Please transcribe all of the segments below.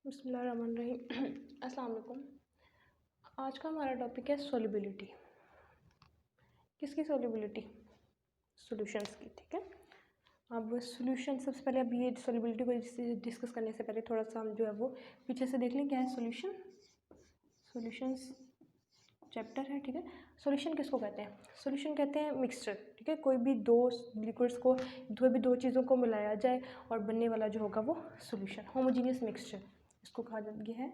बिस्मिल्लाहिर्रहमानिर्रहीम। अस्सलाम वालेकुम। आज का हमारा टॉपिक है सोलिबिलिटी। किसकी सोलिबिलिटी? सॉल्यूशंस की। ठीक है, अब सॉल्यूशन सबसे पहले, अब ये सोलिबिलिटी को डिस्कस करने से पहले थोड़ा सा हम जो है वो पीछे से देख लें क्या है सॉल्यूशन। सॉल्यूशंस चैप्टर है। ठीक है, सॉल्यूशन किसको कहते हैं? सॉल्यूशन कहते हैं मिक्सचर। ठीक है, कोई भी दो लिक्विड्स को, कोई भी दो चीज़ों को मिलाया जाए और बनने वाला जो होगा वो सॉल्यूशन, होमोजीनियस मिक्सचर, इसको कहा जाता है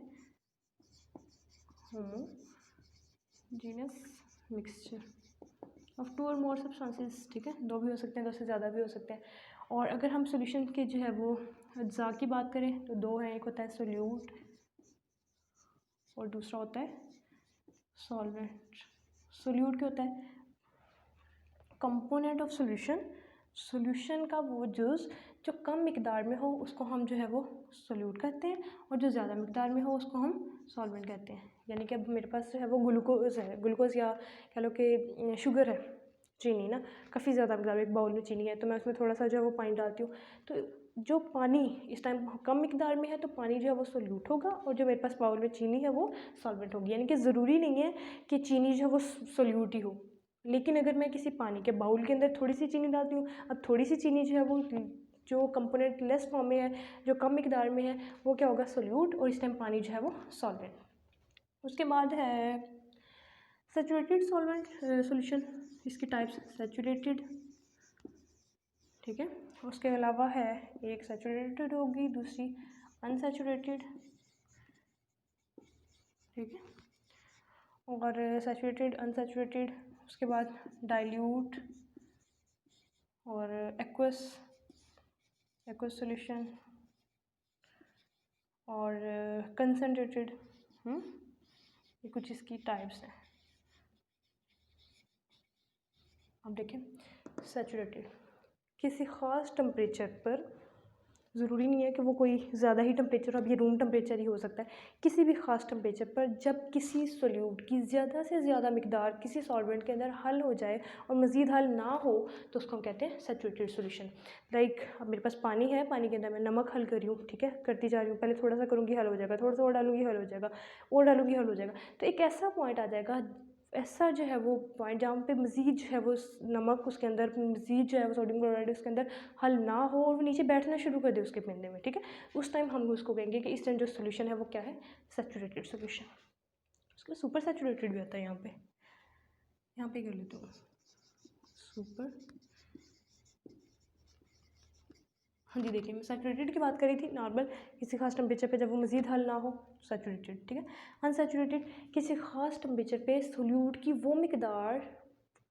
होमोजीनियस मिक्सचर ऑफ टू और मोर सब्सटेंसेस। ठीक है, दो भी हो सकते हैं, दो से ज़्यादा भी हो सकते हैं। और अगर हम सॉल्यूशन के जो है वो अज्जा की बात करें तो दो हैं, एक होता है सोल्यूट और दूसरा होता है सॉल्वेंट। सोल्यूट क्या होता है? Component of solution. सॉल्यूशन का वो जूस जो कम मिकदार में हो उसको हम जो है वो सोल्यूट कहते हैं, और जो ज़्यादा मिकदार में हो उसको हम सॉल्वेंट कहते हैं। यानी कि अब मेरे पास जो है वो ग्लूकोज है, ग्लूकोज या कह लो कि शुगर है, चीनी ना, काफ़ी ज़्यादा मिकदार में एक बाउल में चीनी है, तो मैं उसमें थोड़ा सा जो है वो पानी डालती हूँ, तो जो पानी इस टाइम कम मिकदार में है तो पानी जो है वो सोल्यूट होगा, और जो मेरे पास बाउल में चीनी है वो सॉल्वेंट होगी। यानी कि ज़रूरी नहीं है कि चीनी जो है वो सोल्यूट ही हो, लेकिन अगर मैं किसी पानी के बाउल के अंदर थोड़ी सी चीनी डालती हूँ, अब थोड़ी सी चीनी जो है वो जो कंपोनेंट लेस फॉर्म में है, जो कम मिकदार में है, वो क्या होगा? सोल्यूट, और इस टाइम पानी जो है वो सॉल्वेंट। उसके बाद है सैचुरेटेड सॉल्वेंट सॉल्यूशन, इसकी टाइप्स सैचुरेटेड। ठीक है, उसके अलावा है एक सैचुरेटेड होगी, दूसरी अनसैचुरेटेड। ठीक है, और सैचुरेटेड, अनसैचुरेटेड, उसके बाद डाइल्यूट और एक्वस सॉल्यूशन और कंसनट्रेटेड। ये कुछ इसकी टाइप्स हैं। अब देखें, सैचुरेटेड किसी ख़ास टेम्परेचर पर, ज़रूरी नहीं है कि वो कोई ज़्यादा ही टेम्परेचर, अब ये रूम टेम्परेचर ही हो सकता है, किसी भी ख़ास टेम्परेचर पर जब किसी सोल्यूट की ज़्यादा से ज़्यादा मिकदार किसी सॉल्वेंट के अंदर हल हो जाए और मज़ीद हल ना हो तो उसको हम कहते हैं सैचुरेटेड सॉल्यूशन। लाइक अब मेरे पास पानी है, पानी के अंदर मैं नमक हल कर रही हूँ, ठीक है, करती जा रही हूँ, पहले थोड़ा सा करूँगी हल हो जाएगा, थोड़ा सा और डालूंगी हल हो जाएगा, और डालूंगी हल हो जाएगा, तो एक ऐसा पॉइंट आ जाएगा, ऐसा जो है वो पॉइंट जहाँ पे मज़ीद जो है वो नमक उसके अंदर, मज़ीद जो है वो सोडियम क्लोराइड उसके अंदर हल ना हो और वो नीचे बैठना शुरू कर दे उसके पिंडे में। ठीक है, उस टाइम हम उसको कहेंगे कि इस टाइम जो सोल्यूशन है वो क्या है? Saturated solution. उसके सुपर सैचुरेटेड भी आता है, यहाँ पे कर लेते हो सुपर। हाँ जी, देखिए मैं सैचुरेटेड की बात करी थी, नॉर्मल किसी खास टेम्परेचर पे जब वो मज़ीद हल ना हो, सैचुरेटेड। ठीक है, अनसैचुरेटेड किसी खास टेम्परेचर पे सोल्यूट की वो मिकदार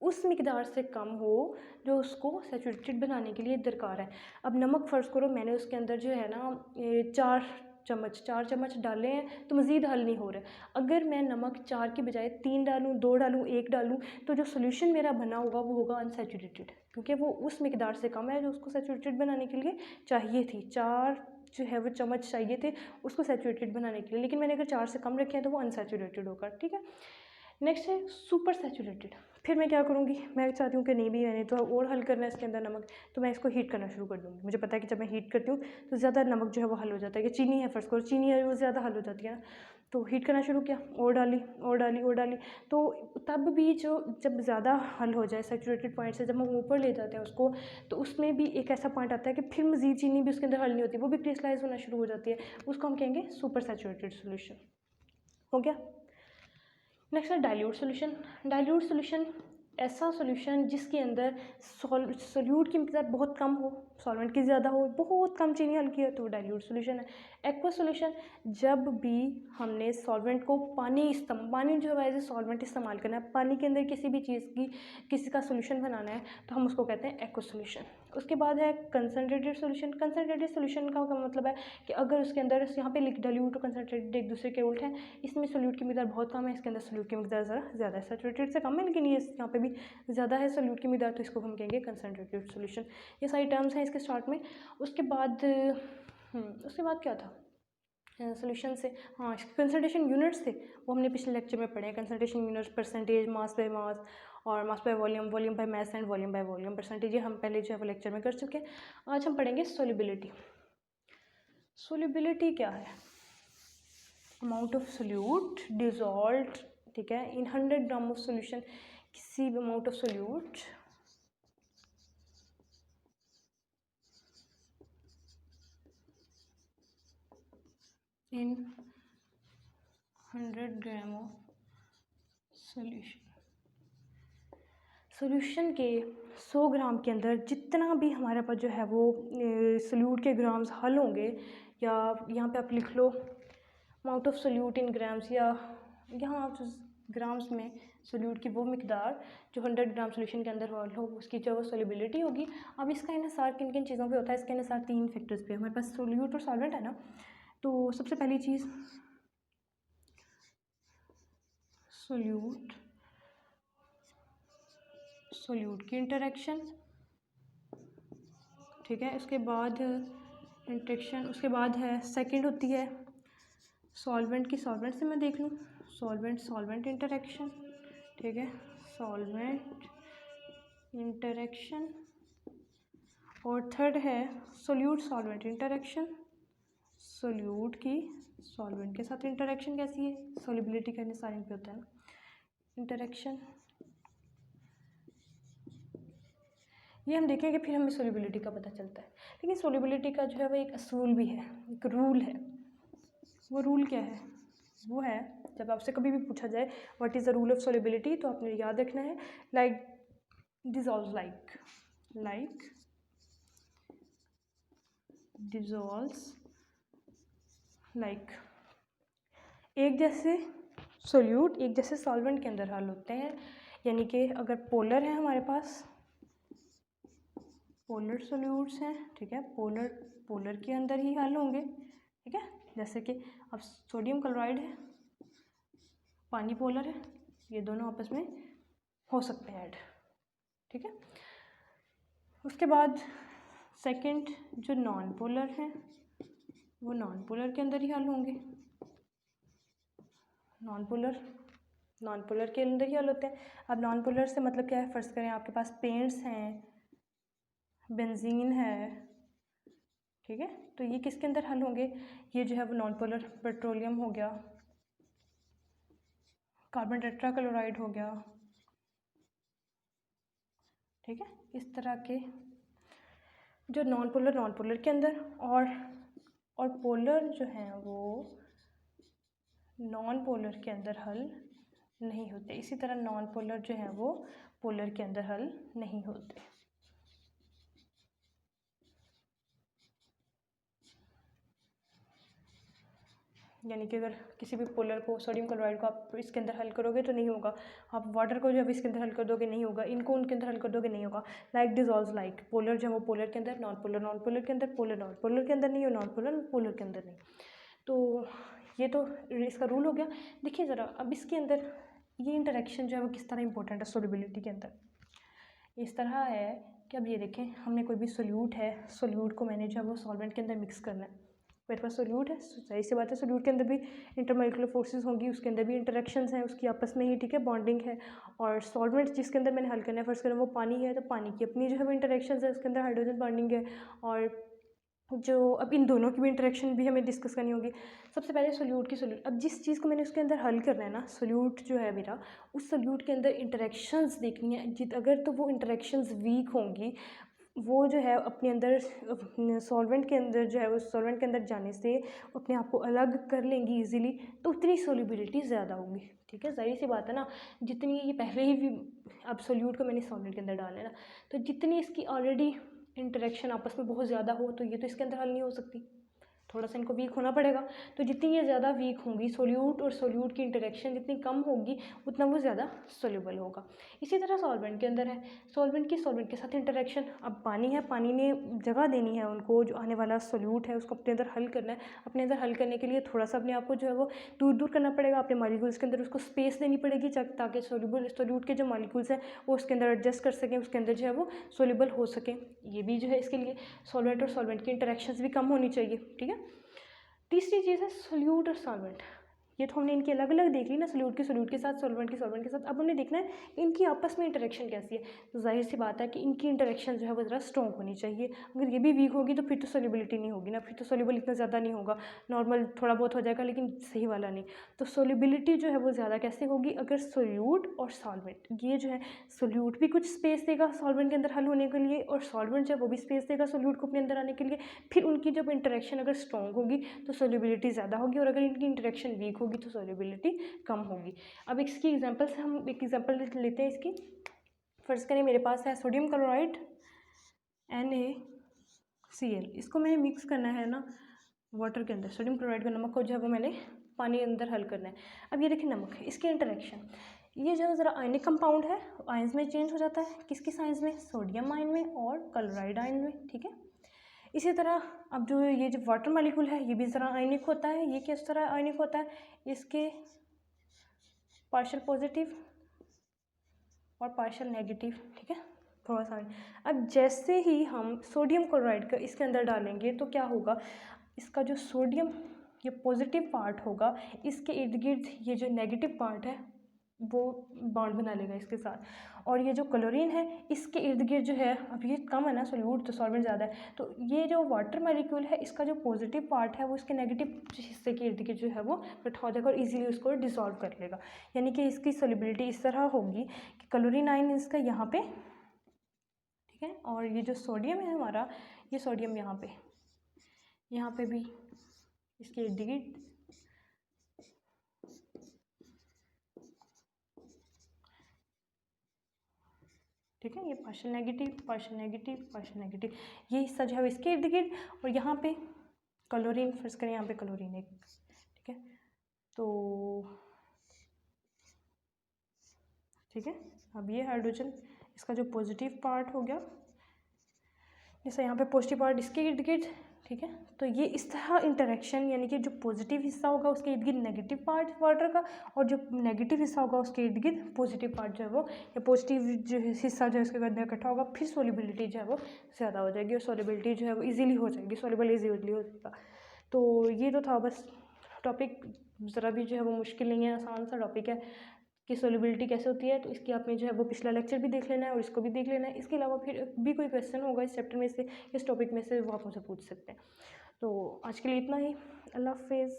उस मिकदार से कम हो जो उसको सैचुरेटेड बनाने के लिए दरकार है। अब नमक फ़र्ज़ करो मैंने उसके अंदर जो है ना 4 चम्मच डाले हैं तो मज़ीद हल नहीं हो रहा। अगर मैं नमक 4 की बजाय 3 डालूँ, 2 डालूँ, 1 डालूँ, तो जो सोल्यूशन मेरा बना होगा वो होगा अनसैचुरेटेड, क्योंकि वो उस मिकदार से कम है जो उसको सैचुरेटेड बनाने के लिए चाहिए थी। 4 जो है वो चम्मच चाहिए थे उसको सैचुरेटेड बनाने के लिए, लेकिन मैंने अगर 4 से कम रखे हैं तो वो अनसैचुरेटेड होगा। ठीक है, नेक्स्ट है सुपर सैचुरेटेड। फिर मैं क्या करूँगी, मैं चाहती हूँ कि नहीं भी मैंने तो और हल करना है इसके अंदर नमक, तो मैं इसको हीट करना शुरू कर दूँगी। मुझे पता है कि जब मैं हीट करती हूँ तो ज़्यादा नमक जो है वो हल हो जाता है, कि चीनी है फ़र्ज़ करो, चीनी है वो ज़्यादा हल हो जाती है ना, तो हीट करना शुरू किया, और डाली और डाली और डाली, तो तब भी जो जब ज़्यादा हल हो जाए सैचुरेटेड पॉइंट से, जब हम ऊपर ले जाते हैं उसको, तो उसमें भी एक ऐसा पॉइंट आता है कि फिर मज़ीद चीनी भी उसके अंदर हल नहीं होती, वो भी क्रिस्टलाइज होना शुरू हो जाती है, उसको हम कहेंगे सुपर सैचुरेटेड सोल्यूशन। हो गया। नेक्स्ट है डाइल्यूट सोल्यूशन। डाइल्यूट सोल्यूशन ऐसा सोल्यूशन जिसके अंदर सोल्यूट की मिकदार बहुत कम हो, सॉल्वेंट की ज़्यादा हो, बहुत कम चीनी हल्की है, तो डाइल्यूट सोल्यूशन है। एक्वा सोल्यूशन, जब भी हमने सॉल्वेंट को पानी जो है एज ए सॉल्वेंट इस्तेमाल करना है, पानी के अंदर किसी भी चीज़ की किसी का सोल्यूशन बनाना है, तो हम उसको कहते हैं एक्वा सोल्यूशन। उसके बाद है कंसनट्रेटेड सोल्यूशन। कंसनट्रेटेड सोल्यूशन का मतलब है कि अगर उसके अंदर यहाँ पे डाइल्यूट और कंसनट्रेटेड एक दूसरे के उल्ट हैं, इसमें सोल्यूट की मिकदार बहुत कम है, इसके अंदर सोल्यूट की मिकदार ज़्यादा है, सैचुरेटेड से कम है लेकिन ये यहाँ पे भी ज़्यादा है सोल्यूट की मिकदार, तो इसको हम कहेंगे कंसनट्रेटेड सोल्यूशन। ये सारी टर्म्स हैं इसके स्टार्ट में। उसके बाद क्या था सोल्यूशन से, हाँ, कंसंट्रेशन यूनिट्स थे, वो हमने पिछले लेक्चर में पढ़े हैं। Concentration units, percentage, mass by mass, और mass by volume, volume by mass and volume by volume percentage, ये हम पहले जो है वो लेक्चर में कर चुके हैं। आज हम पढ़ेंगे सोल्युबिलिटी। सोल्युबिलिटी क्या है? अमाउंट ऑफ सोल्यूट डिजॉल्व, ठीक है, इन 100 ग्राम ऑफ सोल्यूशन, किसी भी amount of solute in 100 gram of solution के 100 ग्राम के अंदर जितना भी हमारे पास जो है वो सोल्यूट के ग्राम्स हल होंगे, या यहाँ पे आप लिख लो amount of solute in grams, या यहाँ आप ग्राम्स में सोल्यूट की वो मिकदार जो 100 ग्राम सोल्यूशन के अंदर हल हो, उसकी जो वो सोल्यूबिलिटी होगी। अब इसका इन्हिसार किन किन चीज़ों पे होता है? इसका इन्हिसार 3 फैक्टर्स पे। हमारे पास सोल्यूट और सॉल्वेंट है ना, तो सबसे पहली चीज़ सोल्यूट की इंटरेक्शन, ठीक है, उसके बाद इंटरेक्शन, उसके बाद है सेकंड होती है सॉल्वेंट की, सॉल्वेंट से मैं देख लूँ, सॉल्वेंट इंटरेक्शन, ठीक है, सॉल्वेंट इंटरेक्शन। और थर्ड है सोल्यूट सॉल्वेंट इंटरेक्शन, सोल्यूट की सॉल्वेंट के साथ इंटरेक्शन कैसी है, सोल्युबिलिटी का इन्हिसार पे होता है ना, इंटरेक्शन। ये हम देखेंगे, फिर हमें सोल्युबिलिटी का पता चलता है। लेकिन सोल्युबिलिटी का जो है वो एक असूल भी है, एक रूल है। वो रूल क्या है? वो है, जब आपसे कभी भी पूछा जाए what is the rule of solubility, तो आपने याद रखना है लाइक डिजॉल्व लाइक एक जैसे सोल्यूट एक जैसे सॉल्वेंट के अंदर हल होते हैं। यानी कि अगर पोलर है हमारे पास, पोलर सोल्यूट्स हैं, ठीक है, पोलर के अंदर ही हल होंगे, ठीक है। जैसे कि अब सोडियम क्लोराइड है, पानी पोलर है, ये दोनों आपस में हो सकते हैं ऐड, ठीक है। उसके बाद सेकंड जो नॉन पोलर हैं, वो नॉन पोलर के अंदर ही हल होंगे, नॉन पोलर के अंदर ही हल होते हैं। अब नॉन पोलर से मतलब क्या है? फ़र्ज़ करें आपके पास पेंट्स हैं, बेंजीन है, ठीक है, तो ये किसके अंदर हल होंगे? ये जो है वो नॉन पोलर, पेट्रोलियम हो गया, कार्बन टेट्राक्लोराइड हो गया, ठीक है। इस तरह के जो नॉन पोलर के अंदर, और पोलर जो हैं वो नॉन पोलर के अंदर हल नहीं होते। इसी तरह नॉन पोलर जो हैं वो पोलर के अंदर हल नहीं होते। यानी कि अगर किसी भी पोलर को, सोडियम क्लोराइड को आप इसके अंदर हल करोगे तो नहीं होगा, आप वाटर को जब इसके अंदर हल कर दोगे नहीं होगा, इनको उनके अंदर हल कर दोगे नहीं होगा। लाइक डिजॉल्व लाइक, पोलर जो है वो पोलर के अंदर, नॉन पोलर के अंदर, पोलर नॉन पोलर के अंदर नहीं, और नॉन पोलर के अंदर नहीं। तो ये तो इसका रूल हो गया। देखिए ज़रा, अब इसके अंदर ये इंटरेक्शन जो है वो किस तरह इंपॉर्टेंट है सोल्युबिलिटी के अंदर। इस तरह है कि अब ये देखें, हमने कोई भी सोल्यूट है, सोल्यूट को मैंने जो है वो सॉल्वेंट के अंदर मिक्स करना है। मेरे पास सोल्यूट है, सही सी बात है, सोल्यूट के अंदर भी इंटरमोलिकुलर फोर्सेस होंगी, उसके अंदर भी इंटरेक्शंस हैं उसकी आपस में ही, ठीक है, बॉन्डिंग है। और सॉल्वेंट जिसके अंदर मैंने हल करना है, फर्स्ट करें वो पानी है, तो पानी की अपनी जो है वो इंटरेक्शंस है, उसके अंदर हाइड्रोजन बॉन्डिंग है। और जो अब इन दोनों की भी इंटरेक्शन भी हमें डिस्कस करनी होगी। सबसे पहले सोल्यूट, अब जिस चीज़ को मैंने उसके अंदर हल करना है ना, सोल्यूट जो है मेरा, उस सोल्यूट के अंदर इंटरेक्शंस देखनी है। अगर तो वो इंटरेक्शंस वीक होंगी, वो जो है अपने अंदर सॉल्वेंट के अंदर जो है वो सॉल्वेंट के अंदर जाने से अपने आप को अलग कर लेंगी इजीली, तो उतनी सोल्युबिलिटी ज़्यादा होगी, ठीक है। ज़ाहिर सी बात है ना, जितनी ये पहले ही भी, अब सोल्यूट को मैंने सॉल्वेंट के अंदर डाला है ना, तो जितनी इसकी ऑलरेडी इंटरेक्शन आपस में बहुत ज़्यादा हो, तो ये तो इसके अंदर हल नहीं हो सकती, थोड़ा सा इनको वीक होना पड़ेगा। तो जितनी ये ज़्यादा वीक होंगी, सोल्यूट और सोल्यूट की इंटरेक्शन जितनी कम होगी, उतना वो ज़्यादा सोल्यूबल होगा। इसी तरह सॉल्वेंट के अंदर है, सॉल्वेंट के साथ इंटरेक्शन। अब पानी है, पानी ने जगह देनी है उनको, जो आने वाला सोल्यूट है उसको अपने अंदर हल करना है। अपने अंदर हल करने के लिए थोड़ा सा अपने आप को जो है वो दूर करना पड़ेगा, अपने मॉलिक्यूल्स के अंदर उसको स्पेस देनी पड़ेगी, ताकि सोल्यूट के जो मॉलिक्यूल्स हैं वो उसके अंदर एडजस्ट कर सकें, उसके अंदर जो है वो सोल्यूबल हो सकें। ये भी जो है इसके लिए सॉल्वेंट और सॉल्वेंट की इंटरेक्शंस भी कम होनी चाहिए, ठीक है। तीसरी चीज़ है सोल्यूट और सॉल्वेंट। ये तो हमने इनकी अलग अलग देख ली ना, सोल्यूट के साथ, सॉल्वेंट के साथ। अब हमने देखना है इनकी आपस में इंटरेक्शन कैसी है। तो जाहिर सी बात है कि इनकी इंटरेक्शन जो है वो ज़रा स्ट्रॉन्ग होनी चाहिए। अगर ये भी वीक होगी तो फिर तो सोल्यूबिलिटी नहीं होगी ना, फिर तो सोल्यूबल इतना ज़्यादा नहीं होगा, नॉर्मल थोड़ा बहुत हो जाएगा लेकिन सही वाला नहीं। तो सोल्यूबिलिटी जो है वो ज़्यादा कैसे होगी, अगर सोल्यूट और सॉल्वेंट, ये जो है सोल्यूट भी कुछ स्पेस देगा सॉल्वेंट के अंदर हल होने के लिए, और सॉल्वेंट जो है वो भी स्पेस देगा सोल्यूट को अपने अंदर आने के लिए। फिर उनकी जब इंटरेक्शन अगर स्ट्रॉन्ग होगी तो सोल्यूबिलिटी ज़्यादा होगी, और अगर इनकी इंटरेक्शन वीक होगी तो सोल्यूबिलिटी कम होगी। अब इसकी एग्जांपल से हम एक एग्जांपल लेते हैं इसकी। फर्स्ट करें, मेरे पास है सोडियम क्लोराइड NaCl, इसको मैंने मिक्स करना है ना वाटर के अंदर। सोडियम क्लोराइड का नमक को जो है वो मैंने पानी के अंदर हल करना है। अब ये देखिए नमक है, इसकी इंटरेक्शन, ये जो है ज़रा आयनिक कंपाउंड है, आयंस में चेंज हो जाता है। किस आयंस में, सोडियम आयन में और क्लोराइड आयन में, ठीक है। इसी तरह अब जो ये जो वाटर मॉलिक्यूल है ये भी ज़रा आयनिक होता है। ये किस तरह आयनिक होता है, इसके पार्शियल पॉजिटिव और पार्शियल नेगेटिव, ठीक है, थोड़ा सा। अब जैसे ही हम सोडियम क्लोराइड का इसके अंदर डालेंगे तो क्या होगा, इसका जो सोडियम ये पॉजिटिव पार्ट होगा, इसके इर्द गिर्द ये जो नेगेटिव पार्ट है वो बॉन्ड बना लेगा इसके साथ, और ये जो क्लोरीन है इसके इर्द गिर्द जो है, अब ये कम है ना सोल्यूट तो सॉल्वेंट ज़्यादा है, तो ये जो वाटर मॉलिक्यूल है इसका जो पॉजिटिव पार्ट है वो इसके नेगेटिव हिस्से के इर्द गिर्द जो है वो इकट्ठा हो जाएगा और इजीली उसको डिसॉल्व कर लेगा। यानी कि इसकी सोल्युबिलिटी इस तरह होगी कि क्लोरीन आयन इसका यहाँ पे, ठीक है, और ये जो सोडियम है हमारा, ये सोडियम यहाँ पे भी इसके इर्द गिर्द, ठीक है, ये partial negative partial negative partial negative, ये हिस्सा जो है इसके इर्द गिर्द, और यहाँ पे क्लोरीन, फर्ज करें यहाँ पे क्लोरीन एक, ठीक है, तो ठीक है। अब ये हाइड्रोजन, इसका जो पॉजिटिव पार्ट हो गया, जैसे यहाँ पे पॉजिटिव पार्ट इसके इर्द गिर्द, ठीक है, तो ये इस तरह इंटरेक्शन, यानी कि जो पॉजिटिव हिस्सा होगा उसके इर्द गिर्द नेगेटिव पार्ट वाटर का, और जो नेगेटिव हिस्सा होगा उसके इर्द गिर्द पॉजिटिव पार्ट जो है वो, या पॉजिटिव जो हिस्सा जो है उसके अंदर इकट्ठा होगा, फिर सोल्युबिलिटी जो है वो ज़्यादा हो जाएगी और सोल्युबिलिटी जो है वो ईजिली हो जाएगी, सोल्युबल ईजिली हो जाएगा। तो ये तो था बस टॉपिक, ज़रा भी जो है वो मुश्किल नहीं है, आसान सा टॉपिक है कि सोल्युबिलिटी कैसे होती है। तो इसकी आपने जो है वो पिछला लेक्चर भी देख लेना है और इसको भी देख लेना है। इसके अलावा फिर भी कोई क्वेश्चन होगा इस चैप्टर में से, इस टॉपिक में से, वो आप मुझसे पूछ सकते हैं। तो आज के लिए इतना ही, अल्लाह हाफिज़।